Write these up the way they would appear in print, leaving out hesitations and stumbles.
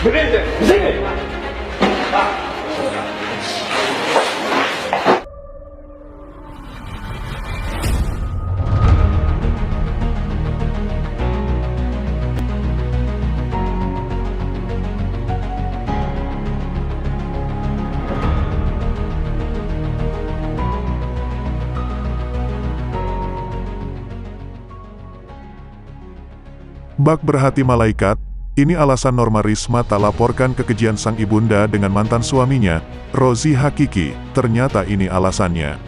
Bak berhati malaikat, ini alasan Norma Risma tak laporkan kekejian sang ibunda dengan mantan suaminya, Rozi Hakiki. Ternyata ini alasannya.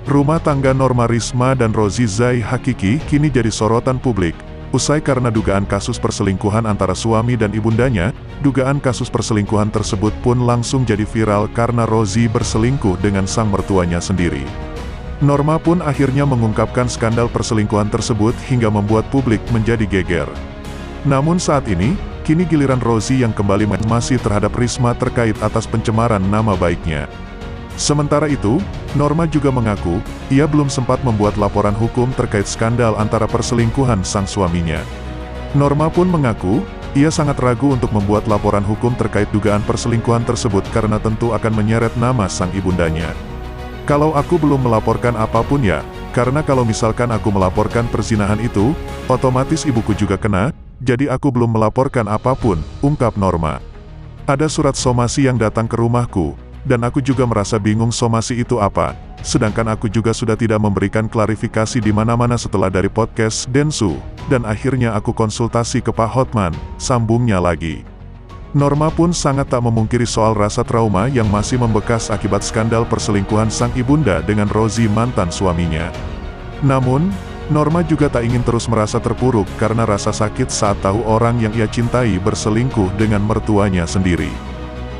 Rumah tangga Norma Risma dan Rozi Zai Hakiki kini jadi sorotan publik. Usai karena dugaan kasus perselingkuhan antara suami dan ibundanya, dugaan kasus perselingkuhan tersebut pun langsung jadi viral karena Rozi berselingkuh dengan sang mertuanya sendiri. Norma pun akhirnya mengungkapkan skandal perselingkuhan tersebut hingga membuat publik menjadi geger. Namun saat ini, kini giliran Rozi yang kembali masih terhadap Risma terkait atas pencemaran nama baiknya. Sementara itu, Norma juga mengaku, ia belum sempat membuat laporan hukum terkait skandal antara perselingkuhan sang suaminya. Norma pun mengaku, ia sangat ragu untuk membuat laporan hukum terkait dugaan perselingkuhan tersebut karena tentu akan menyeret nama sang ibundanya. Kalau aku belum melaporkan apapun ya, karena kalau misalkan aku melaporkan perzinahan itu, otomatis ibuku juga kena, jadi aku belum melaporkan apapun, ungkap Norma. Ada surat somasi yang datang ke rumahku, dan aku juga merasa bingung somasi itu apa, sedangkan aku juga sudah tidak memberikan klarifikasi di mana-mana setelah dari podcast Densu, dan akhirnya aku konsultasi ke Pak Hotman, sambungnya lagi. Norma pun sangat tak memungkiri soal rasa trauma yang masih membekas akibat skandal perselingkuhan sang ibunda dengan Rozi mantan suaminya. Namun, Norma juga tak ingin terus merasa terpuruk karena rasa sakit saat tahu orang yang ia cintai berselingkuh dengan mertuanya sendiri.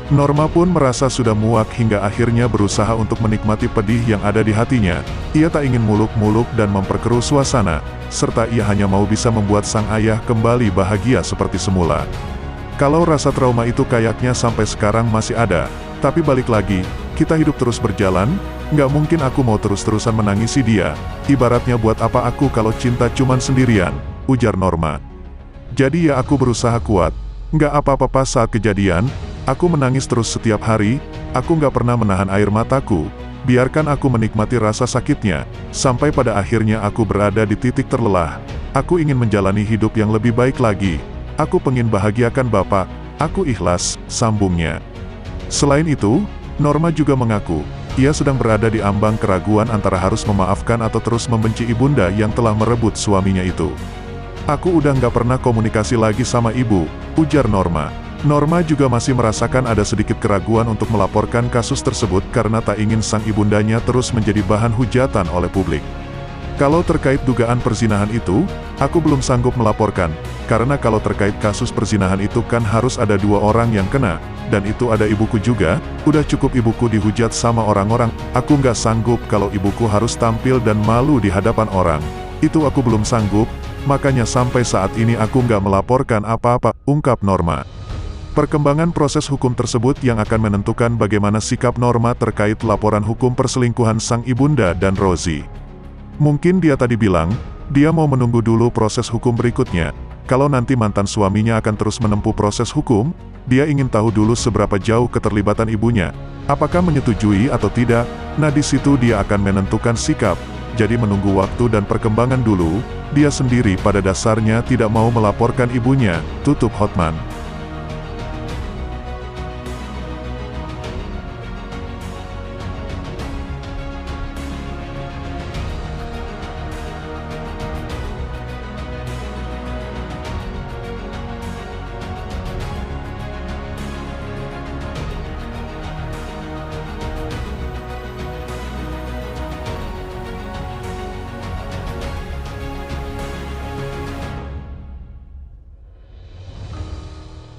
Norma pun merasa sudah muak hingga akhirnya berusaha untuk menikmati pedih yang ada di hatinya. Ia tak ingin muluk-muluk dan memperkeruh suasana, serta ia hanya mau bisa membuat sang ayah kembali bahagia seperti semula. Kalau rasa trauma itu kayaknya sampai sekarang masih ada, tapi balik lagi, kita hidup terus berjalan, nggak mungkin aku mau terus-terusan menangisi dia, ibaratnya buat apa aku kalau cinta cuman sendirian, ujar Norma. Jadi ya aku berusaha kuat, nggak apa-apa saat kejadian, aku menangis terus setiap hari, aku nggak pernah menahan air mataku, biarkan aku menikmati rasa sakitnya, sampai pada akhirnya aku berada di titik terlelah, aku ingin menjalani hidup yang lebih baik lagi, aku pengen bahagiakan bapak, aku ikhlas, sambungnya. Selain itu, Norma juga mengaku, ia sedang berada di ambang keraguan antara harus memaafkan atau terus membenci ibunda yang telah merebut suaminya itu. Aku udah nggak pernah komunikasi lagi sama ibu, ujar Norma. Norma juga masih merasakan ada sedikit keraguan untuk melaporkan kasus tersebut karena tak ingin sang ibundanya terus menjadi bahan hujatan oleh publik. Kalau terkait dugaan perzinahan itu, aku belum sanggup melaporkan, karena kalau terkait kasus perzinahan itu kan harus ada 2 orang yang kena, dan itu ada ibuku juga, udah cukup ibuku dihujat sama orang-orang, aku nggak sanggup kalau ibuku harus tampil dan malu di hadapan orang. Itu aku belum sanggup, makanya sampai saat ini aku nggak melaporkan apa-apa, ungkap Norma. Perkembangan proses hukum tersebut yang akan menentukan bagaimana sikap Norma terkait laporan hukum perselingkuhan sang ibunda dan Rozi. Mungkin dia tadi bilang, dia mau menunggu dulu proses hukum berikutnya. Kalau nanti mantan suaminya akan terus menempuh proses hukum, dia ingin tahu dulu seberapa jauh keterlibatan ibunya. Apakah menyetujui atau tidak, nah di situ dia akan menentukan sikap. Jadi menunggu waktu dan perkembangan dulu, dia sendiri pada dasarnya tidak mau melaporkan ibunya, tutup Hotman.